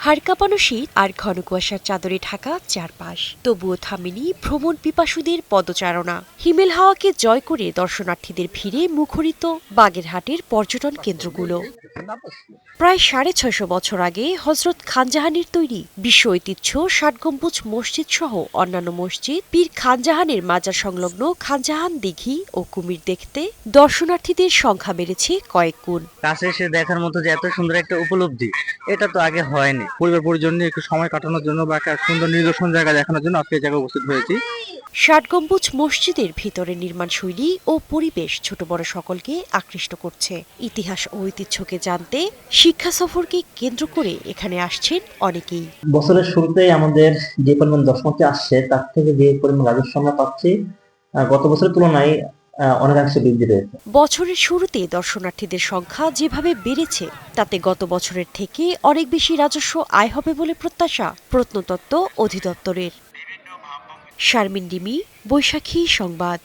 হাড় কাঁপানো শীত আর ঘন কুয়াশার চাদরে ঢাকা চারপাশ, তবুও থামেনি ভ্রমণ পিপাসুদের পদচারণা। হিমেল হাওয়াকে জয় করে দর্শনার্থীদের ভিড়ে মুখরিত বাগেরহাটের পর্যটন কেন্দ্রগুলো। প্রায় 650 বছর আগে হযরত খানজাহানের তৈরি বিশ্ব ঐতিহ্য ৬০ গম্বুজ মসজিদ সহ অন্যান্য মসজিদ, পীর খানজাহানের মাজার সংলগ্ন খানজাহান দিঘি ও কুমির দেখতে দর্শনার্থীদের সংখ্যা বেড়েছে কয়েক গুণ। কাছে এসে দেখার মতো যে এত সুন্দর একটা উপলব্ধি, এটা তো আগে হয়নি। পরিবার পরিজন নিয়ে একটু সময় কাটানোর জন্য বা একটা সুন্দর নিদর্শন জায়গা দেখানোর জন্য আজকে এই জায়গায় উপস্থিত হয়েছি। ৬০ গম্বুজ মসজিদের ভিতরের নির্মাণশৈলী ও পরিবেশ ছোট বড় সকলকে আকৃষ্ট করছে। ইতিহাস ও ঐতিহ্যকে জানতে শিক্ষা সফরকে কেন্দ্র করে এখানে আসছেন অনেকেই। বছরের শুরুতেই আমাদের যে পরিমাণ দর্শনার্থী আসছে তার থেকে যে পরিমাণ রাজস্ব আমরা পাচ্ছি গত বছরের তুলনায় অনেকাংশে বৃদ্ধি পেয়েছে। বছরের শুরুতে দর্শনার্থীদের সংখ্যা যেভাবে বেড়েছে তাতে গত বছরের থেকে অনেক বেশি রাজস্ব আয় হবে বলে প্রত্যাশা প্রত্নতত্ত্ব অধিদপ্তরের। শারমিন ডিমি, বৈশাখী সংবাদ।